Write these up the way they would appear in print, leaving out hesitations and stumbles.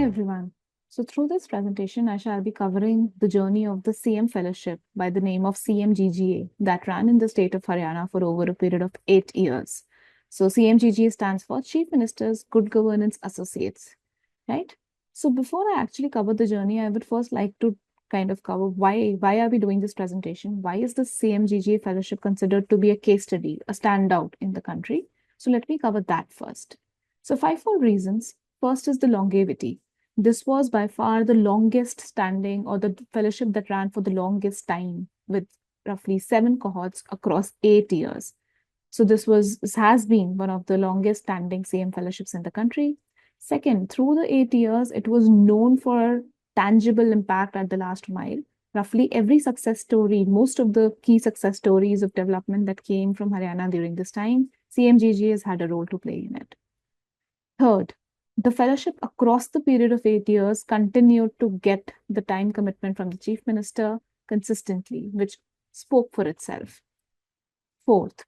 Hi everyone. So through this presentation, I shall be covering the journey of the CM Fellowship by the name of CMGGA that ran in the state of Haryana for over a period of 8 years. So CMGGA stands for Chief Minister's Good Governance Associates, right? So before I actually cover the journey, I would first like to kind of cover why are we doing this presentation? Why is the CMGGA Fellowship considered to be a case study, a standout in the country? So let me cover that first. So fivefold reasons. First is the longevity. This was by far the longest standing or the fellowship that ran for the longest time with roughly 7 cohorts across 8 years. So this has been one of the longest standing CM fellowships in the country. Second, through the 8 years, it was known for tangible impact at the last mile. Roughly every success story, most of the key success stories of development that came from Haryana during this time, CMGG has had a role to play in it. Third, the fellowship across the period of 8 years continued to get the time commitment from the chief minister consistently, which spoke for itself. Fourth,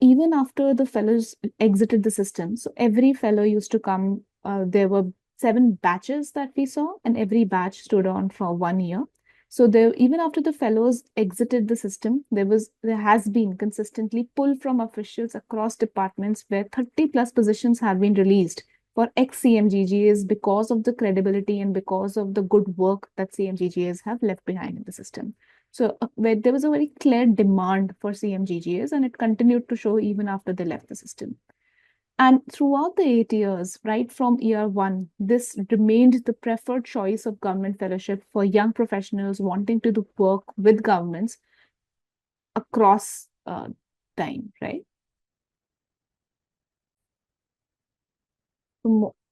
even after the fellows exited the system, so every fellow used to come, there were 7 batches that we saw, and every batch stood on for 1 year. So there, even after the fellows exited the system, there has been consistently pull from officials across departments where 30 plus positions have been released for ex-CMGGAs because of the credibility and because of the good work that CMGGAs have left behind in the system. So where there was a very clear demand for CMGGAs, and it continued to show even after they left the system. And throughout the 8 years, right from year one, this remained the preferred choice of government fellowship for young professionals wanting to do work with governments across time, right?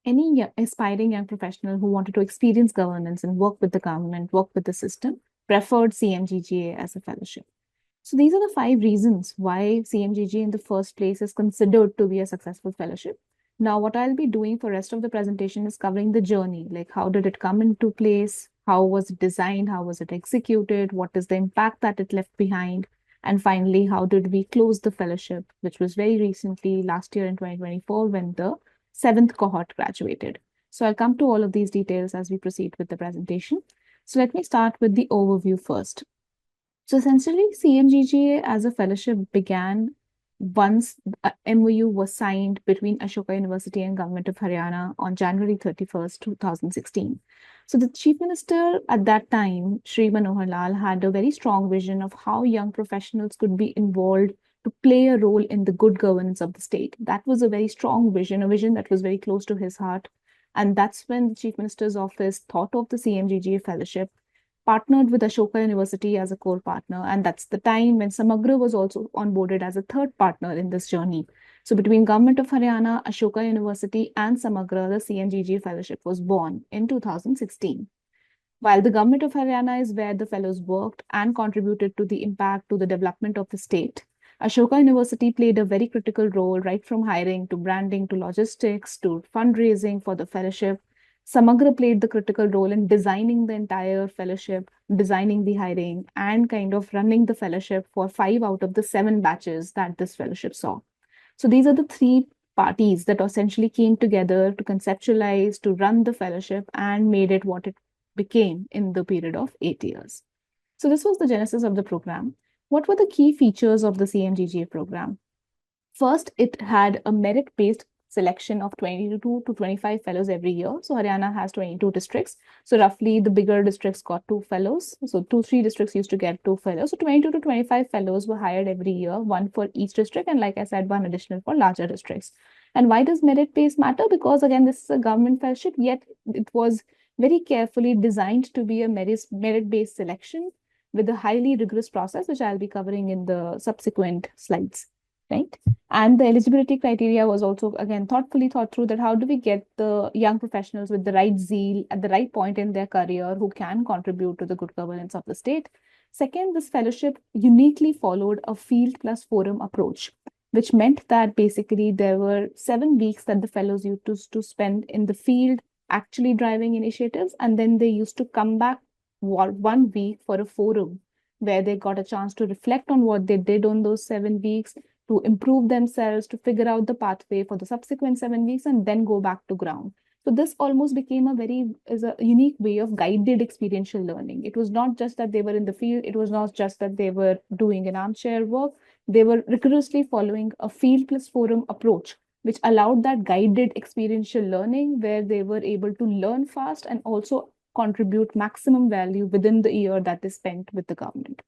Any aspiring young professional who wanted to experience governance and work with the government, work with the system, preferred CMGGA as a fellowship. So these are the 5 reasons why CMGG in the first place is considered to be a successful fellowship. Now, what I'll be doing for rest of the presentation is covering the journey, like how did it come into place, how was it designed, how was it executed, what is the impact that it left behind, and finally, how did we close the fellowship, which was very recently, last year in 2024, when the 7th cohort graduated. So I'll come to all of these details as we proceed with the presentation. So let me start with the overview first. So essentially, CMGGA as a fellowship began once a MOU was signed between Ashoka University and Government of Haryana on January 31st, 2016. So the Chief Minister at that time, Shri Manohar Lal, had a very strong vision of how young professionals could be involved to play a role in the good governance of the state. That was a very strong vision, a vision that was very close to his heart. And that's when the Chief Minister's office thought of the CMGGA fellowship, partnered with Ashoka University as a core partner. And that's the time when Samagra was also onboarded as a third partner in this journey. So between Government of Haryana, Ashoka University, and Samagra, the CMGG Fellowship was born in 2016. While the Government of Haryana is where the fellows worked and contributed to the impact to the development of the state, Ashoka University played a very critical role right from hiring to branding to logistics to fundraising for the fellowship. Samagra played the critical role in designing the entire fellowship, designing the hiring, and kind of running the fellowship for 5 out of the 7 batches that this fellowship saw. So these are the 3 parties that essentially came together to conceptualize, to run the fellowship, and made it what it became in the period of 8 years. So this was the genesis of the program. What were the key features of the CMGGA program? First, it had a merit-based selection of 22 to 25 fellows every year. So Haryana has 22 districts. So roughly the bigger districts got 2 fellows. So 3 districts used to get 2 fellows. So 22 to 25 fellows were hired every year, 1 for each district. And like I said, 1 additional for larger districts. And why does merit-based matter? Because again, this is a government fellowship, yet it was very carefully designed to be a merit-based selection with a highly rigorous process, which I'll be covering in the subsequent slides, right? And the eligibility criteria was also, again, thoughtfully thought through, that how do we get the young professionals with the right zeal at the right point in their career who can contribute to the good governance of the state. Second, this fellowship uniquely followed a field plus forum approach, which meant that basically there were 7 weeks that the fellows used to spend in the field actually driving initiatives, and then they used to come back 1 week for a forum where they got a chance to reflect on what they did on those 7 weeks, to improve themselves, to figure out the pathway for the subsequent 7 weeks, and then go back to ground. So this almost became a unique way of guided experiential learning. It was not just that they were in the field, it was not just that they were doing an armchair work. They were rigorously following a field plus forum approach, which allowed that guided experiential learning where they were able to learn fast and also contribute maximum value within the year that they spent with the government.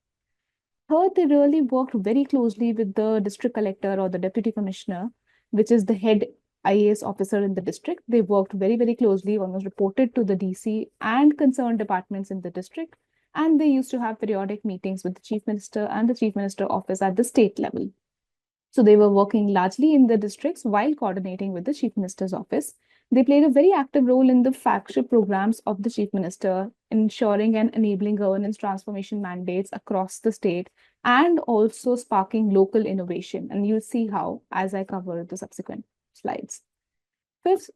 Third, they really worked very closely with the district collector or the deputy commissioner, which is the head IAS officer in the district. They worked very, very closely, almost reported to the DC and concerned departments in the district. And they used to have periodic meetings with the chief minister and the chief minister office at the state level. So they were working largely in the districts while coordinating with the chief minister's office. They played a very active role in the flagship programs of the chief minister, ensuring and enabling governance transformation mandates across the state and also sparking local innovation. And you'll see how as I cover the subsequent slides. Fifth,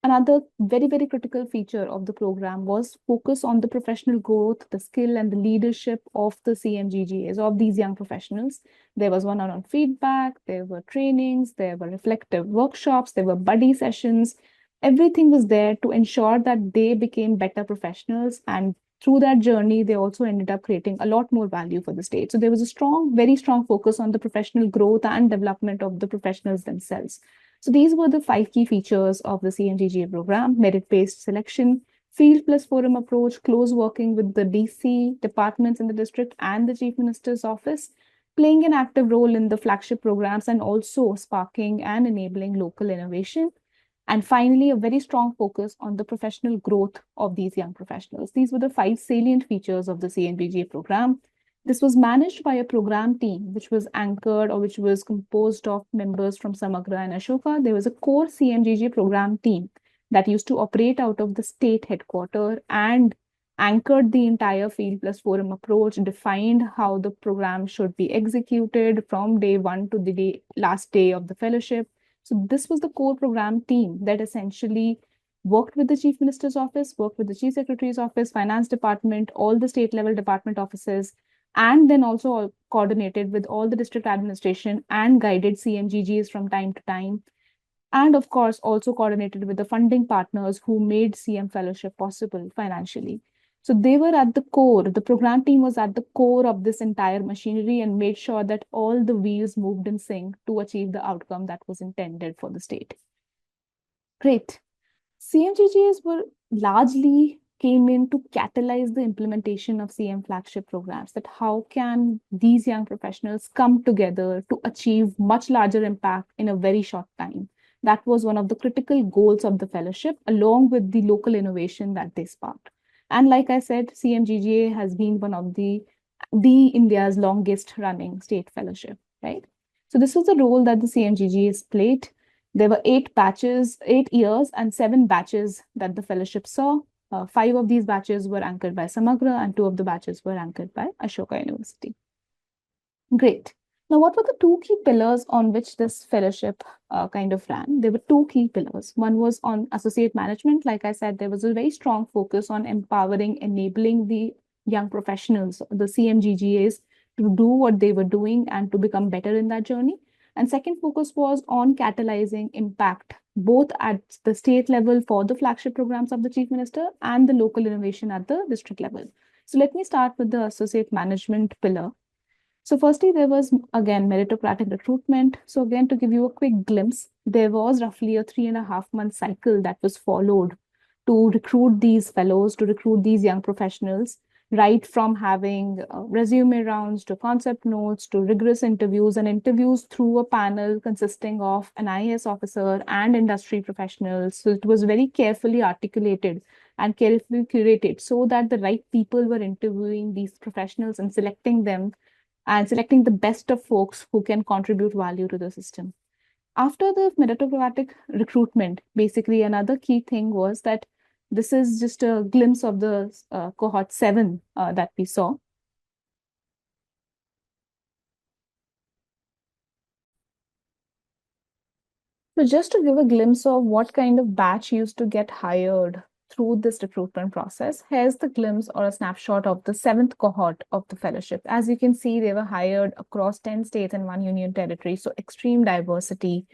another very, very critical feature of the program was focus on the professional growth, the skill and the leadership of the CMGGAs, of these young professionals. There was one-on-one feedback, there were trainings, there were reflective workshops, there were buddy sessions. Everything was there to ensure that they became better professionals. And through that journey, they also ended up creating a lot more value for the state. So there was a strong, very strong focus on the professional growth and development of the professionals themselves. So these were the 5 key features of the CMGGA program: merit-based selection, field plus forum approach, close working with the DC departments in the district and the chief minister's office, playing an active role in the flagship programs and also sparking and enabling local innovation. And finally, a very strong focus on the professional growth of these young professionals. These were the 5 salient features of the CMGGA program. This was managed by a program team, which was anchored or which was composed of members from Samagra and Ashoka. There was a core CMGGA program team that used to operate out of the state headquarters and anchored the entire field plus forum approach, defined how the program should be executed from day one to the last day of the fellowship. So this was the core program team that essentially worked with the chief minister's office, worked with the chief secretary's office, finance department, all the state level department offices, and then also coordinated with all the district administration and guided CMGGs from time to time. And of course, also coordinated with the funding partners who made CM Fellowship possible financially. So they were at the core, the program team was at the core of this entire machinery and made sure that all the wheels moved in sync to achieve the outcome that was intended for the state. Great. CMGGs were largely came in to catalyze the implementation of CM flagship programs, that how can these young professionals come together to achieve much larger impact in a very short time. That was one of the critical goals of the fellowship, along with the local innovation that they sparked. And like I said, CMGGA has been one of the India's longest running state fellowship, right? So this was the role that the CMGGA has played. There were 8 batches, 8 years, and 7 batches that the fellowship saw. 5 of these batches were anchored by Samagra, and 2 of the batches were anchored by Ashoka University. Great. Now, what were the 2 key pillars on which this fellowship kind of ran? There were 2 key pillars. One was on associate management. Like I said, there was a very strong focus on empowering, enabling the young professionals, the CMGGAs, to do what they were doing and to become better in that journey. And second focus was on catalyzing impact, both at the state level for the flagship programs of the chief minister and the local innovation at the district level. So let me start with the associate management pillar. So firstly, there was, again, meritocratic recruitment. So again, to give you a quick glimpse, there was roughly a 3.5-month cycle that was followed to recruit these fellows, to recruit these young professionals, right from having resume rounds to concept notes to rigorous interviews, and interviews through a panel consisting of an IAS officer and industry professionals. So it was very carefully articulated and carefully curated so that the right people were interviewing these professionals and selecting them and selecting the best of folks who can contribute value to the system. After the meritocratic recruitment, basically another key thing was that this is just a glimpse of the cohort 7 that we saw. So just to give a glimpse of what kind of batch used to get hired through this recruitment process, here's the glimpse or a snapshot of the 7th cohort of the fellowship. As you can see, they were hired across 10 states and 1 union territory, so extreme diversity.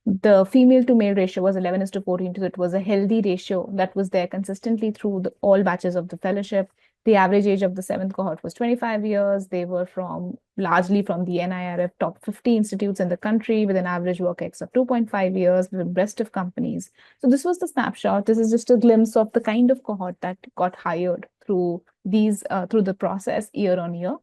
The female to male ratio was 11:14. So it was a healthy ratio that was there consistently through all batches of the fellowship. The average age of the seventh cohort was 25 years. They were largely from the NIRF top 50 institutes in the country with an average work ex of 2.5 years with best of companies. So this was the snapshot. This is just a glimpse of the kind of cohort that got hired through the process year on year.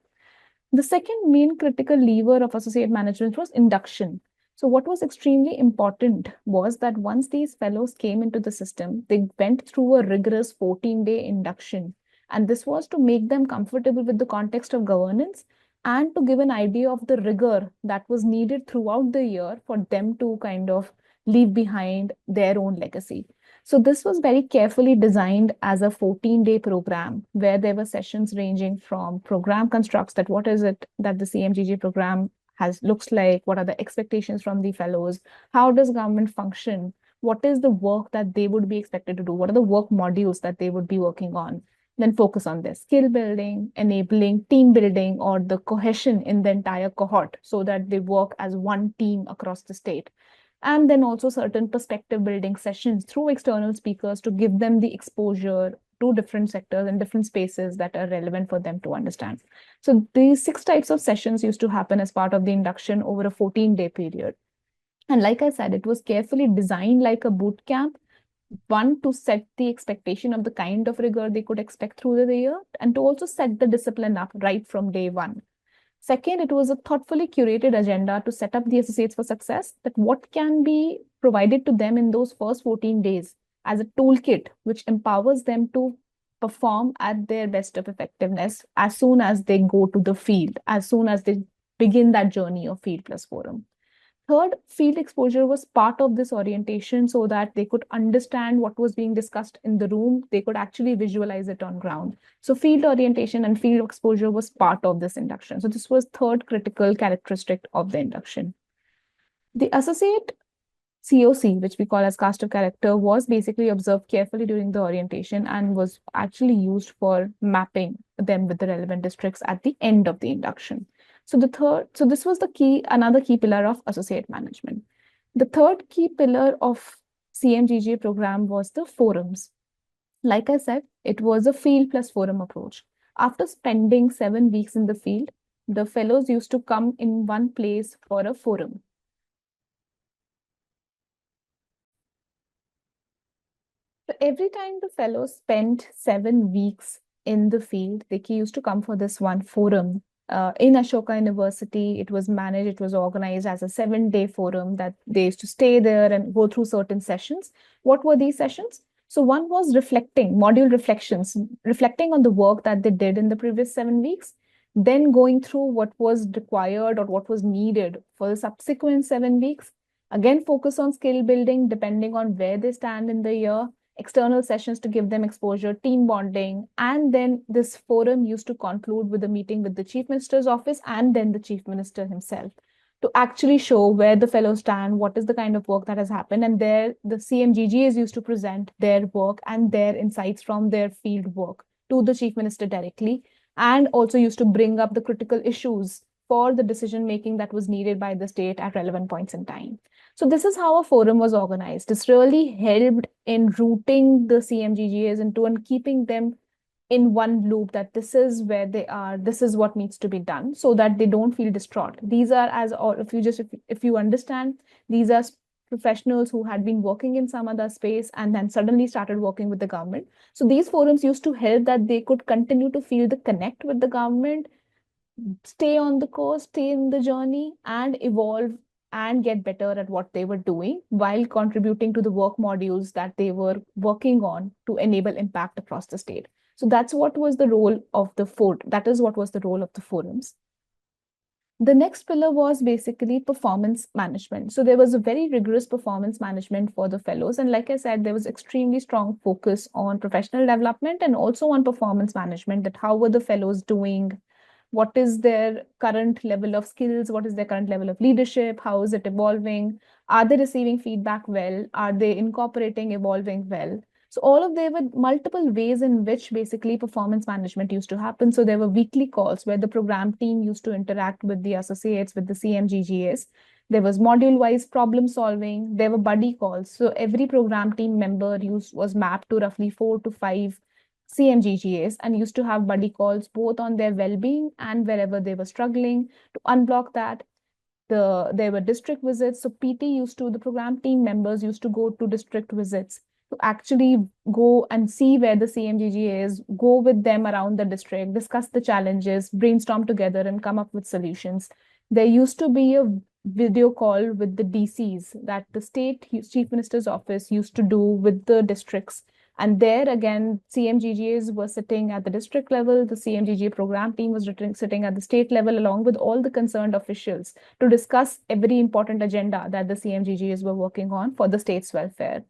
The second main critical lever of associate management was induction. So, what was extremely important was that once these fellows came into the system, they went through a rigorous 14-day induction. And this was to make them comfortable with the context of governance and to give an idea of the rigor that was needed throughout the year for them to kind of leave behind their own legacy. So this was very carefully designed as a 14-day program where there were sessions ranging from program constructs, that what is it that the CMGG program has looks like, what are the expectations from the fellows, how does government function, what is the work that they would be expected to do, what are the work modules that they would be working on. Then focus on their skill building, enabling team building or the cohesion in the entire cohort so that they work as one team across the state, and then also certain perspective building sessions through external speakers to give them the exposure to different sectors and different spaces that are relevant for them to understand. So these 6 types of sessions used to happen as part of the induction over a 14-day period. And like I said, it was carefully designed like a boot camp, one to set the expectation of the kind of rigor they could expect through the year, and to also set the discipline up right from day one. Second, it was a thoughtfully curated agenda to set up the associates for success, that what can be provided to them in those first 14 days as a toolkit, which empowers them to perform at their best of effectiveness as soon as they go to the field, as soon as they begin that journey of Field Plus Forum. Third, field exposure was part of this orientation so that they could understand what was being discussed in the room. They could actually visualize it on ground. So field orientation and field exposure was part of this induction. So this was third critical characteristic of the induction. The associate COC, which we call as cast of character, was basically observed carefully during the orientation and was actually used for mapping them with the relevant districts at the end of the induction. So this was another key pillar of associate management. The third key pillar of CMGGA program was the forums. Like I said, it was a field plus forum approach. After spending 7 weeks in the field, the fellows used to come in one place for a forum. So every time the fellows spent 7 weeks in the field, they used to come for this one forum. In Ashoka University, it was managed, it was organized as a 7-day forum that they used to stay there and go through certain sessions. What were these sessions? So one was module reflections, reflecting on the work that they did in the previous 7 weeks, then going through what was required or what was needed for the subsequent 7 weeks. Again, focus on skill building depending on where they stand in the year, external sessions to give them exposure, team bonding, and then this forum used to conclude with a meeting with the Chief Minister's office and then the Chief Minister himself to actually show where the fellows stand, what is the kind of work that has happened, and there the CMGGAs used to present their work and their insights from their field work to the Chief Minister directly, and also used to bring up the critical issues for the decision making that was needed by the state at relevant points in time. So this is how a forum was organized. This really helped in rooting the CMGGAs into and keeping them in one loop, that this is where they are, this is what needs to be done, so that they don't feel distraught. These are, or if you understand, these are professionals who had been working in some other space and then suddenly started working with the government. So these forums used to help that they could continue to feel the connect with the government, stay on the course, stay in the journey, and evolve and get better at what they were doing while contributing to the work modules that they were working on to enable impact across the state. So that's what was the role of that is what was the role of the forums. The next pillar was basically performance management. So there was a very rigorous performance management for the fellows. And like I said, there was extremely strong focus on professional development and also on performance management, that how were the fellows doing, what is their current level of skills, what is their current level of leadership, how is it evolving, are they receiving feedback well, are they incorporating, evolving well. So there were multiple ways in which basically performance management used to happen. So there were weekly calls where the program team used to interact with the associates, with the CMGGAs, There was module-wise problem solving. There were buddy calls. So every program team member was mapped to roughly 4 to 5 CMGGAs and used to have buddy calls both on their well-being and wherever they were struggling to unblock that. There were district visits. So the program team members used to go to district visits to actually go and see where the CMGGA is, go with them around the district, discuss the challenges, brainstorm together, and come up with solutions. There used to be a video call with the DCs that the state chief minister's office used to do with the districts. And there again, CMGGAs were sitting at the district level, the CMGGA program team was sitting at the state level, along with all the concerned officials to discuss every important agenda that the CMGGAs were working on for the state's welfare.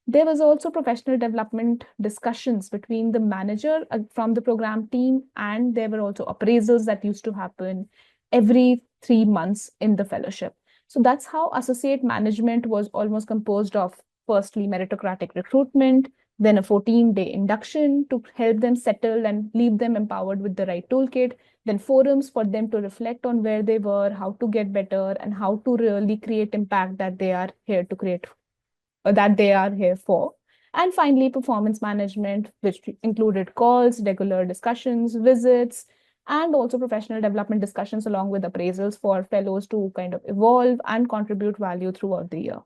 There was also professional development discussions between the manager from the program team, and there were also appraisals that used to happen every 3 months in the fellowship. So that's how associate management was almost composed of firstly meritocratic recruitment, then a 14-day induction to help them settle and leave them empowered with the right toolkit, then forums for them to reflect on where they were, how to get better, and how to really create impact that they are here to create, or that they are here for. And finally, performance management, which included calls, regular discussions, visits, and also professional development discussions along with appraisals for fellows to kind of evolve and contribute value throughout the year.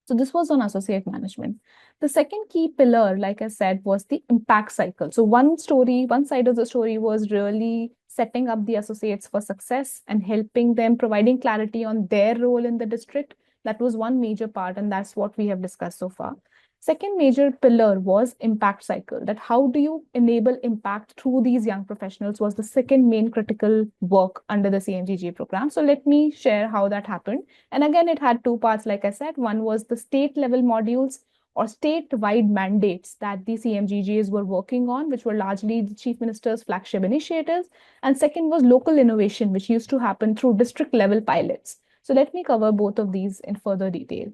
So this was on associate management. The second key pillar, like I said, was the impact cycle. So one side of the story was really setting up the associates for success and helping them, providing clarity on their role in the district. That was one major part, and that's what we have discussed so far. Second major pillar was impact cycle, that how do you enable impact through these young professionals was the second main critical work under the CMGGA program. So let me share how that happened. And again, it had two parts, like I said. One was the state level modules or statewide mandates that the CMGGAs were working on, which were largely the chief minister's flagship initiatives. And second was local innovation, which used to happen through district level pilots. So let me cover both of these in further detail.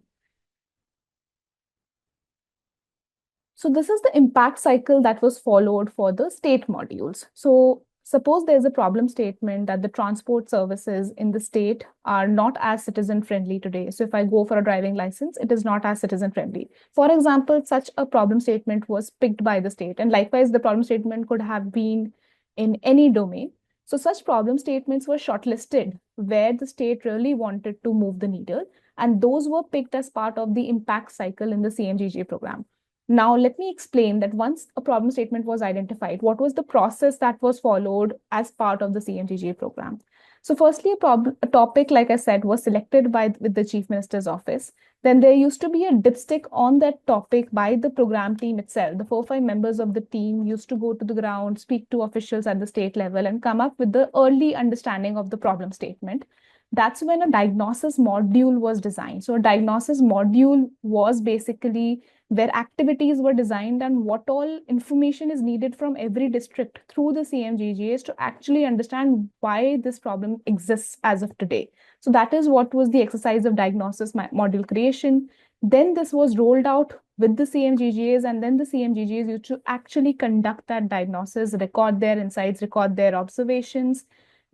So this is the impact cycle that was followed for the state modules. So suppose there's a problem statement that the transport services in the state are not as citizen friendly today. So if I go for a driving license, it is not as citizen friendly. For example, such a problem statement was picked by the state, and likewise, the problem statement could have been in any domain. So such problem statements were shortlisted where the state really wanted to move the needle, and those were picked as part of the impact cycle in the CMGGA program. Now, let me explain that once a problem statement was identified, what was the process that was followed as part of the CMGGA program? So firstly, a topic, like I said, was selected with the Chief Minister's office. Then there used to be a dipstick on that topic by the program team itself. The 4 or 5 members of the team used to go to the ground, speak to officials at the state level, and come up with the early understanding of the problem statement. That's when a diagnosis module was designed. So a diagnosis module was basically where activities were designed and what all information is needed from every district through the CMGGAs to actually understand why this problem exists as of today. So that is what was the exercise of diagnosis module creation. Then this was rolled out with the CMGGAs, and then the CMGGAs used to actually conduct that diagnosis, record their insights, record their observations.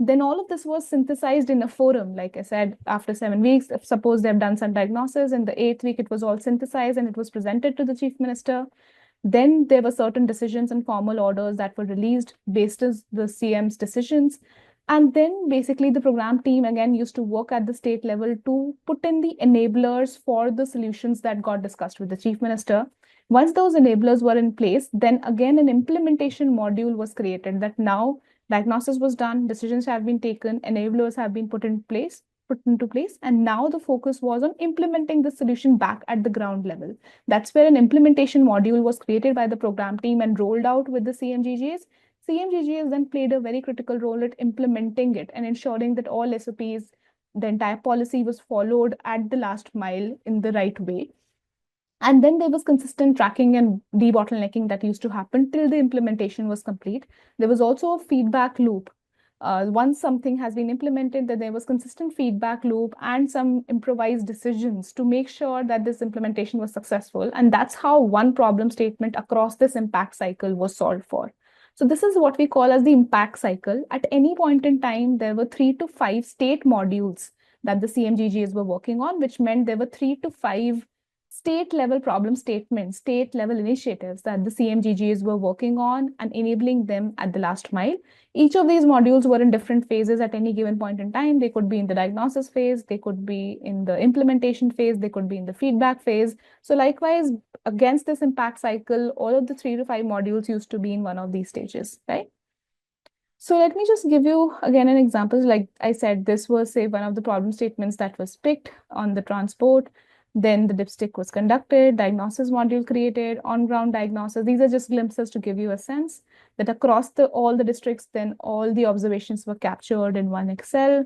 Then all of this was synthesized in a forum. Like I said, after 7 weeks, if suppose they've done some diagnosis, in the 8th week, it was all synthesized and it was presented to the chief minister. Then there were certain decisions and formal orders that were released based on the CM's decisions. And then basically the program team again used to work at the state level to put in the enablers for the solutions that got discussed with the chief minister. Once those enablers were in place, then again an implementation module was created that now diagnosis was done, decisions have been taken, enablers have been put into place, and now the focus was on implementing the solution back at the ground level. That's where an implementation module was created by the program team and rolled out with the CMGGAs. CMGGAs then played a very critical role at implementing it and ensuring that all SOPs, the entire policy was followed at the last mile in the right way. And then there was consistent tracking and debottlenecking that used to happen till the implementation was complete. There was also a feedback loop. Once something has been implemented, then there was consistent feedback loop and some improvised decisions to make sure that this implementation was successful. And that's how one problem statement across this impact cycle was solved for. So this is what we call as the impact cycle. At any point in time, there were 3 to 5 state modules that the CMGGs were working on, which meant there were 3 to 5 state level problem statements, state level initiatives that the CMGGs were working on and enabling them at the last mile. Each of these modules were in different phases at any given point in time. They could be in the diagnosis phase, they could be in the implementation phase, they could be in the feedback phase. So likewise, against this impact cycle, all of the 3 to 5 modules used to be in one of these stages, right? So let me just give you again an example. Like I said, this was, say, one of the problem statements that was picked on the transport. Then the dipstick was conducted, diagnosis module created, on-ground diagnosis. These are just glimpses to give you a sense that across all the districts, then all the observations were captured in one Excel.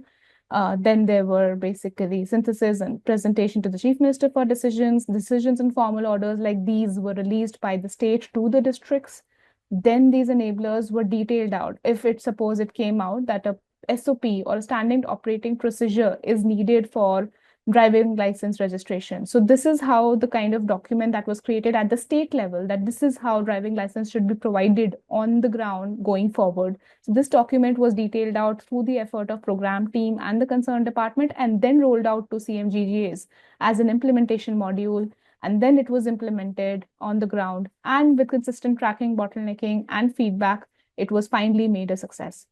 Then there were basically synthesis and presentation to the chief minister for decisions and formal orders like these were released by the state to the districts. Then these enablers were detailed out. If it suppose it came out that a SOP or a standard operating procedure is needed for driving license registration. So this is how the kind of document that was created at the state level, that this is how driving license should be provided on the ground going forward. So this document was detailed out through the effort of program team and the concerned department and then rolled out to CMGGAs as an implementation module. And then it was implemented on the ground, and with consistent tracking, bottlenecking, and feedback, it was finally made a success.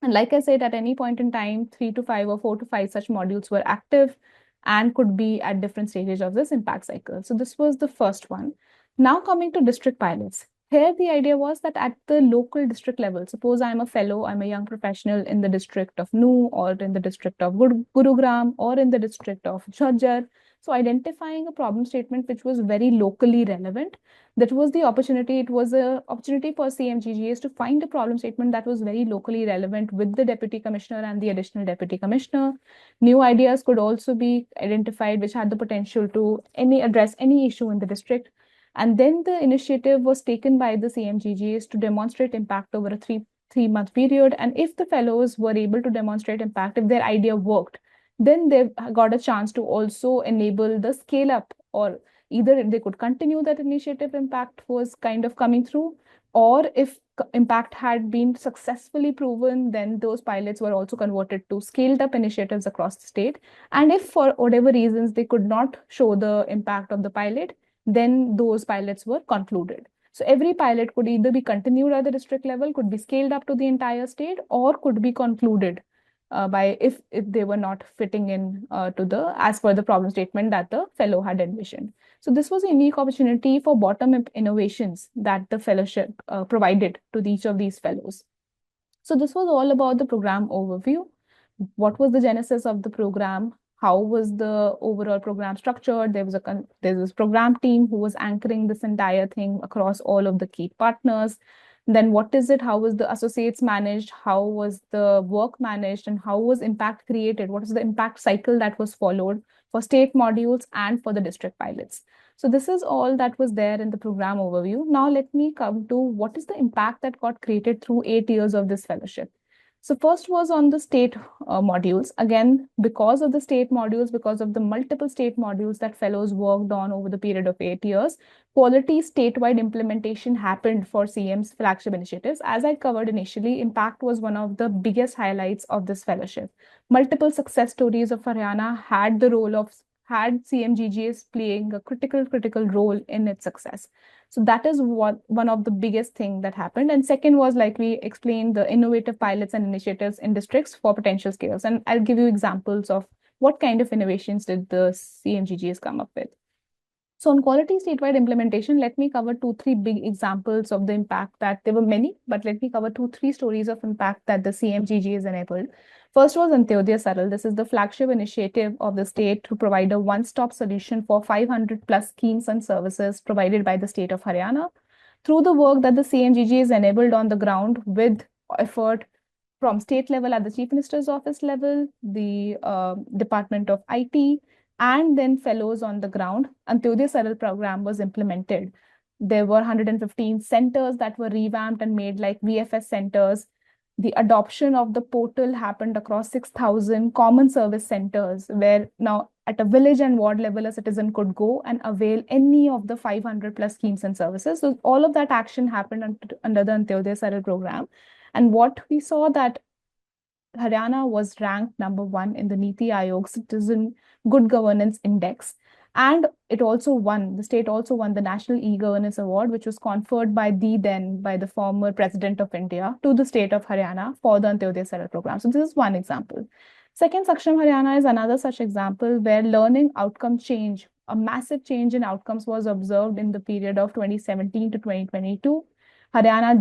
And like I said, at any point in time, 3 to 5 or 4 to 5 such modules were active and could be at different stages of this impact cycle. So this was the first one. Now coming to district pilots. Here, the idea was that at the local district level, suppose I'm a fellow, I'm a young professional in the district of Nu or in the district of Gurugram or in the district of Jhajjar. So identifying a problem statement which was very locally relevant, that was the opportunity. It was an opportunity for CMGGAs to find a problem statement that was very locally relevant with the deputy commissioner and the additional deputy commissioner. New ideas could also be identified which had the potential to address any issue in the district. And then the initiative was taken by the CMGGAs to demonstrate impact over a three-month period. And if the fellows were able to demonstrate impact, if their idea worked, then they got a chance to also enable the scale up, or either they could continue that initiative impact was kind of coming through, or if impact had been successfully proven, then those pilots were also converted to scaled up initiatives across the state. And if for whatever reasons they could not show the impact of the pilot, then those pilots were concluded. So every pilot could either be continued at the district level, could be scaled up to the entire state, or could be concluded by if they were not fitting in to the as per the problem statement that the fellow had envisioned. So this was a unique opportunity for bottom-up innovations that the fellowship provided to each of these fellows. So this was all about the program overview. What was the genesis of the program? How was the overall program structured? There was this program team who was anchoring this entire thing across all of the key partners. Then what is it? How was the associates managed? How was the work managed? And how was impact created? What is the impact cycle that was followed for state modules and for the district pilots? So this is all that was there in the program overview. Now let me come to what is the impact that got created through 8 years of this fellowship. So first was on the state modules. Again, because of the state modules, because of the multiple state modules that fellows worked on over the period of 8 years, quality statewide implementation happened for CM's flagship initiatives. As I covered initially, impact was one of the biggest highlights of this fellowship. Multiple success stories of Haryana had CMGGs playing a critical role in its success. So that is one of the biggest thing that happened. And second was, like we explained, the innovative pilots and initiatives in districts for potential scales. And I'll give you examples of what kind of innovations did the CMGGs come up with. So on quality statewide implementation, let me cover 2, 3 big examples of the impact that there were many, but let me cover 2, 3 stories of impact that the CMGGs enabled. First was Antyodaya Saral. This is the flagship initiative of the state to provide a one-stop solution for 500 plus schemes and services provided by the state of Haryana. Through the work that the CMGGs enabled on the ground with effort from state level at the Chief Minister's office level, the Department of IT, and then fellows on the ground, Antyodaya Saral program was implemented. There were 115 centers that were revamped and made like VFS centers. The adoption of the portal happened across 6,000 common service centers, where now at a village and ward level, a citizen could go and avail any of the 500 plus schemes and services. So all of that action happened under the Antyodaya Saral program. And what we saw that Haryana was ranked number 1 in the Niti Aayog Citizen Good Governance Index. And the state also won the National E-Governance Award, which was conferred by the former President of India to the state of Haryana for the Antyodaya Saral program. So this is one example. Second, Saksham Haryana is another such example where learning outcome change, a massive change in outcomes was observed in the period of 2017 to 2022. Haryana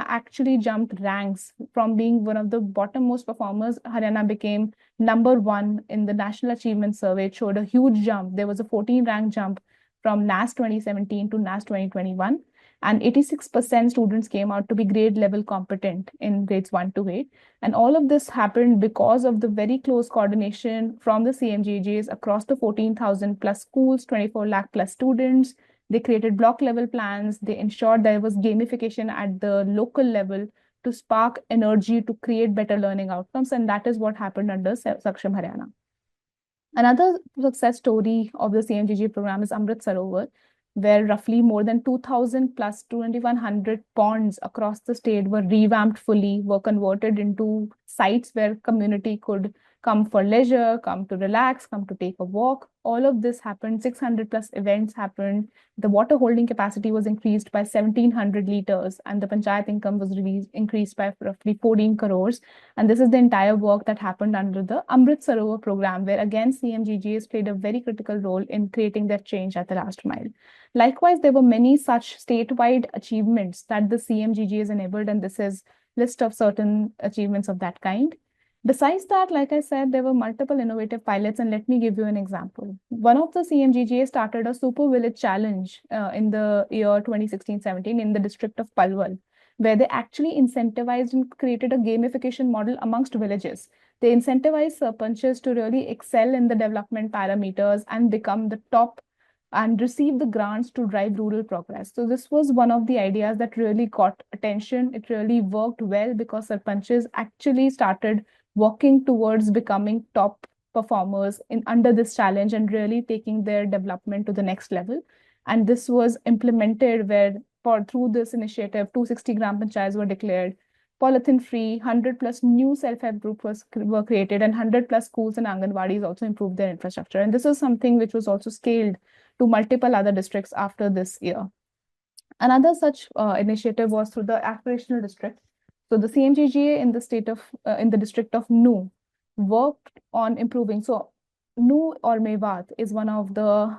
actually jumped ranks from being one of the bottommost performers. Haryana became number 1 in the National Achievement Survey. It showed a huge jump. There was a 14 rank jump from NAS 2017 to NAS 2021. And 86% students came out to be grade level competent in grades 1 to 8. And all of this happened because of the very close coordination from the CMGGs across the 14,000 plus schools, 24 lakh plus students. They created block level plans. They ensured there was gamification at the local level to spark energy to create better learning outcomes. And that is what happened under Saksham Haryana. Another success story of the CMGG program is Amrit Sarovar, where roughly more than 2,000 plus 2,100 ponds across the state were revamped fully, were converted into sites where community could come for leisure, come to relax, come to take a walk. All of this happened. 600 plus events happened. The water holding capacity was increased by 1,700 liters, and the panchayat income was increased by roughly 14 crores. And this is the entire work that happened under the Amrit Sarovar program, where again CMGGs played a very critical role in creating that change at the last mile. Likewise, there were many such statewide achievements that the CMGGs enabled, and this is list of certain achievements of that kind. Besides that, like I said, there were multiple innovative pilots, and let me give you an example. One of the CMGGA started a super village challenge in the year 2016-17 in the district of Palwal, where they actually incentivized and created a gamification model amongst villages. They incentivized sarpanches to really excel in the development parameters and become the top and receive the grants to drive rural progress. So this was one of the ideas that really got attention. It really worked well because sarpanches actually started working towards becoming top performers in under this challenge and really taking their development to the next level. And this was implemented where through this initiative, 260 gram panchayats were declared polythene free, 100 plus new self-help groups were created, and 100 plus schools and Anganwadis also improved their infrastructure. And this is something which was also scaled to multiple other districts after this year. Another such initiative was through the aspirational district. So the CMGGA in the district of Nu worked on improving. So Nu or Mewat is one of the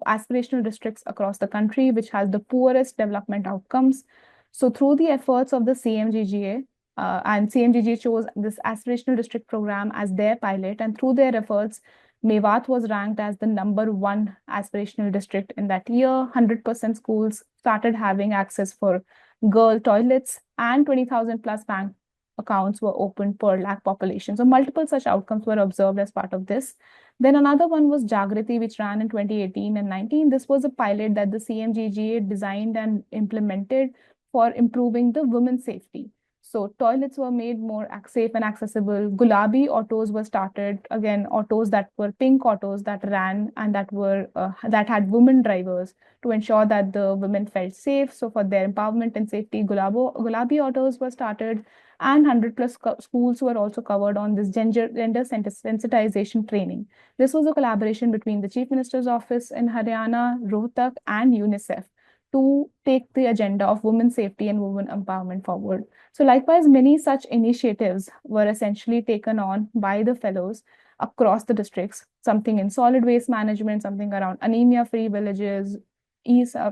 aspirational districts across the country, which has the poorest development outcomes. So through the efforts of the CMGGA, and CMGGA chose this aspirational district program as their pilot, and through their efforts, Mewat was ranked as the number 1 aspirational district in that year. 100% schools started having access for girl toilets, and 20,000 plus bank accounts were opened per lakh population. So multiple such outcomes were observed as part of this. Then another one was Jagriti, which ran in 2018 and 19. This was a pilot that the CMGGA designed and implemented for improving the women's safety. So toilets were made more safe and accessible. Gulabi autos were started. Again, autos that were pink autos that ran and that had women drivers to ensure that the women felt safe. So for their empowerment and safety, Gulabi autos were started, and 100 plus schools were also covered on this gender sensitization training. This was a collaboration between the Chief Minister's Office in Haryana, Rohtak, and UNICEF to take the agenda of women's safety and women empowerment forward. So likewise, many such initiatives were essentially taken on by the fellows across the districts, something in solid waste management, something around anemia-free villages,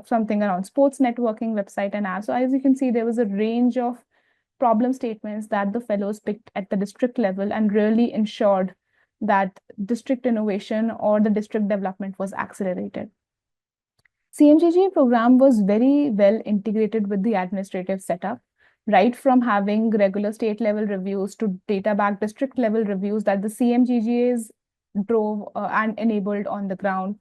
something around sports networking, website and apps. So as you can see, there was a range of problem statements that the fellows picked at the district level and really ensured that district innovation or the district development was accelerated. CMGG program was very well integrated with the administrative setup, right from having regular state level reviews to data backed district level reviews that the CMGGAs drove and enabled on the ground.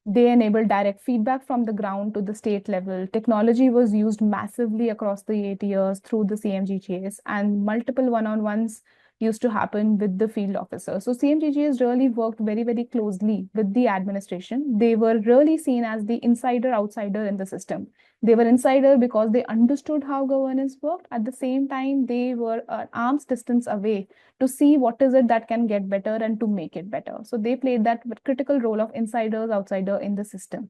They enabled direct feedback from the ground to the state level. Technology was used massively across the 8 years through the CMGGAs, and multiple one-on-ones used to happen with the field officer. So CMGG has really worked very, very closely with the administration. They were really seen as the insider outsider in the system. They were insider because they understood how governance worked. At the same time, they were an arm's distance away to see what is it that can get better and to make it better. So they played that critical role of insiders, outsider in the system.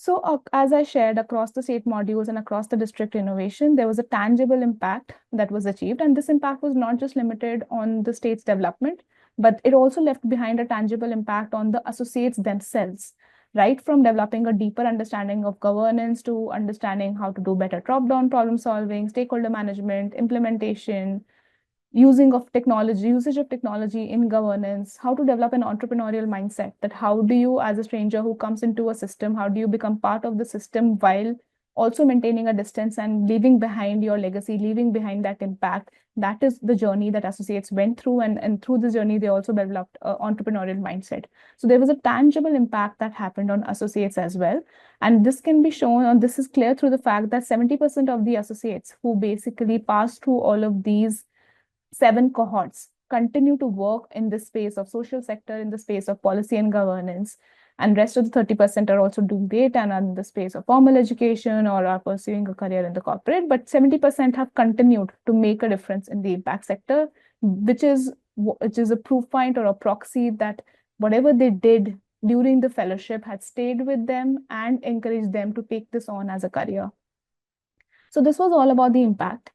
So as I shared across the state modules and across the district innovation, there was a tangible impact that was achieved. And this impact was not just limited on the state's development, but it also left behind a tangible impact on the associates themselves, right? From developing a deeper understanding of governance to understanding how to do better top-down problem solving, stakeholder management, implementation, usage of technology in governance, how to develop an entrepreneurial mindset, that how do you, as a stranger who comes into a system, how do you become part of the system while also maintaining a distance and leaving behind your legacy, leaving behind that impact. That is the journey that associates went through, and through this journey, they also developed an entrepreneurial mindset. So there was a tangible impact that happened on associates as well. And this can be shown, or this is clear through the fact that 70% of the associates who basically passed through all of these 7 cohorts continue to work in the space of social sector, in the space of policy and governance. And rest of the 30% are also doing great and are in the space of formal education or are pursuing a career in the corporate. But 70% have continued to make a difference in the impact sector, which is a proof point or a proxy that whatever they did during the fellowship had stayed with them and encouraged them to take this on as a career. So this was all about the impact.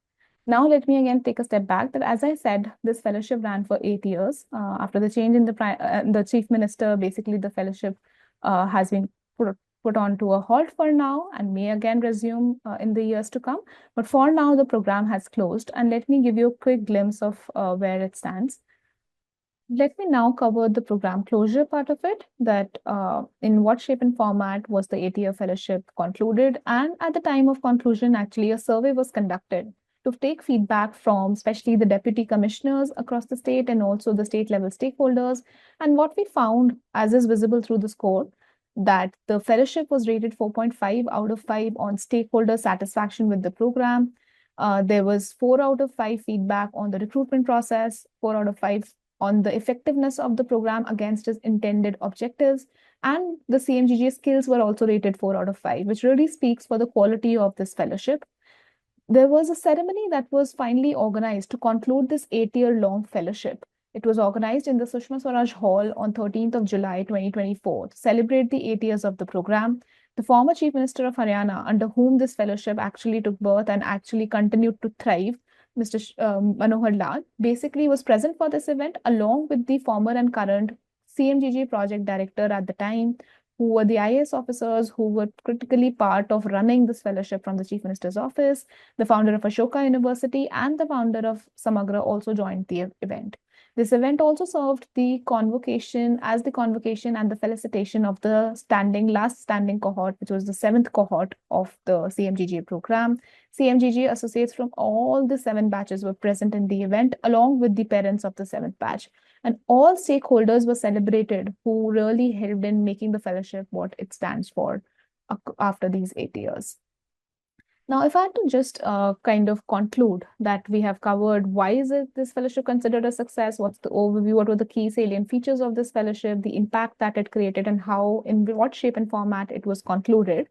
Now, let me again take a step back. That, as I said, this fellowship ran for 8 years. After the change in the chief minister, basically the fellowship has been put on to a halt for now and may again resume in the years to come. But for now, the program has closed. And let me give you a quick glimpse of where it stands. Let me now cover the program closure part of it, that in what shape and format was the 8-year fellowship concluded. And at the time of conclusion, actually, a survey was conducted to take feedback from especially the deputy commissioners across the state and also the state level stakeholders. And what we found, as is visible through the score, that the fellowship was rated 4.5 out of 5 on stakeholder satisfaction with the program. There was 4 out of 5 feedback on the recruitment process, 4 out of 5 on the effectiveness of the program against its intended objectives. And the CMGGA skills were also rated 4 out of 5, which really speaks for the quality of this fellowship. There was a ceremony that was finally organized to conclude this 8-year-long fellowship. It was organized in the Sushma Swaraj Hall on 13th of July 2024 to celebrate the 8 years of the program. The former Chief Minister of Haryana, under whom this fellowship actually took birth and actually continued to thrive, Mr. Manohar Lal, basically was present for this event along with the former and current CMGG project director at the time, who were the IAS officers who were critically part of running this fellowship from the Chief Minister's office. The founder of Ashoka University and the founder of Samagra also joined the event. This event also served the convocation and the felicitation of the last standing cohort, which was the 7th cohort of the CMGGA program. CMGG associates from all the 7 batches were present in the event, along with the parents of the 7th batch. And all stakeholders were celebrated who really helped in making the fellowship what it stands for after these 8 years. Now, if I had to just kind of conclude that we have covered why is this fellowship considered a success, what's the overview, what were the key salient features of this fellowship, the impact that it created, and how, in what shape and format it was concluded.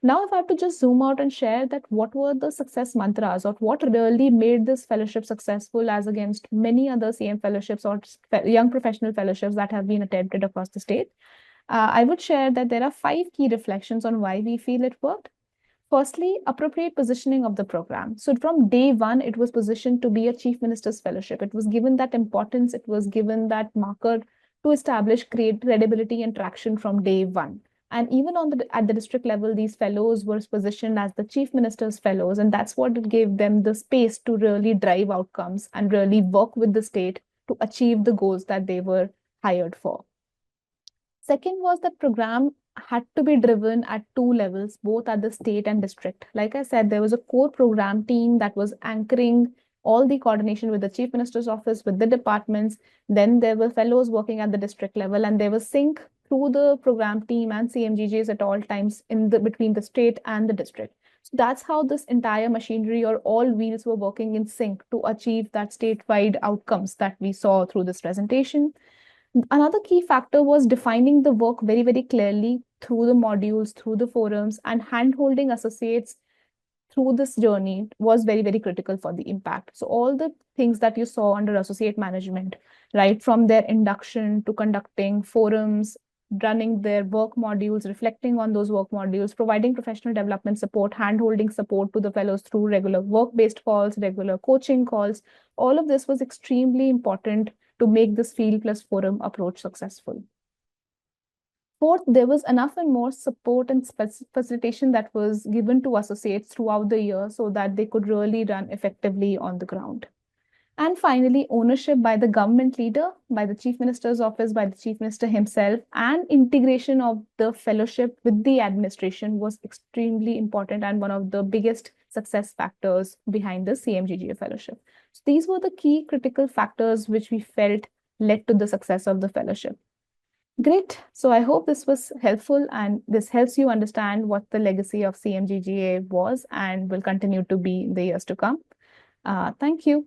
Now, if I have to just zoom out and share that what were the success mantras or what really made this fellowship successful as against many other CM fellowships or young professional fellowships that have been attempted across the state, I would share that there are 5 key reflections on why we feel it worked. Firstly, appropriate positioning of the program. So from day one, it was positioned to be a Chief Minister's Fellowship. It was given that importance, it was given that marker to establish credibility and traction from day one. And even at the district level, these fellows were positioned as the Chief Minister's Fellows, and that's what it gave them the space to really drive outcomes and really work with the state to achieve the goals that they were hired for. Second was that program had to be driven at 2 levels, both at the state and district. Like I said, there was a core program team that was anchoring all the coordination with the Chief Minister's office, with the departments. Then there were fellows working at the district level, and there was sync through the program team and CMGGs at all times between the state and the district. So that's how this entire machinery or all wheels were working in sync to achieve that statewide outcomes that we saw through this presentation. Another key factor was defining the work very, very clearly through the modules, through the forums, and hand-holding associates through this journey was very, very critical for the impact. So all the things that you saw under associate management, right, from their induction to conducting forums, running their work modules, reflecting on those work modules, providing professional development support, hand-holding support to the fellows through regular work-based calls, regular coaching calls, all of this was extremely important to make this field plus forum approach successful. Fourth, there was enough and more support and facilitation that was given to associates throughout the year so that they could really run effectively on the ground. And finally, ownership by the government leader, by the Chief Minister's office, by the Chief Minister himself, and integration of the fellowship with the administration was extremely important and one of the biggest success factors behind the CMGGA fellowship. So these were the key critical factors which we felt led to the success of the fellowship. Great. So I hope this was helpful and this helps you understand what the legacy of CMGGA was and will continue to be in the years to come. Thank you.